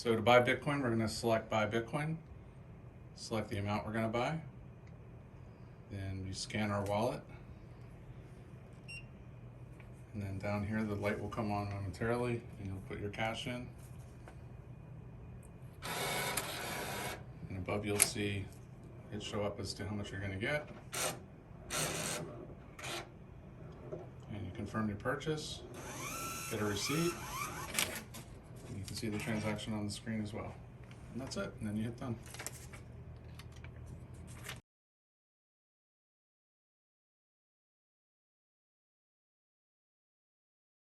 So to buy Bitcoin, we're going to select buy Bitcoin, select the amount we're going to buy, then we scan our wallet, and then down here the light will come on momentarily and you'll put your cash in, and above you'll see it show up as to how much you're going to get, and you confirm your purchase, get a receipt, and you can see the transaction on the screen as well. And that's it, and then you hit done.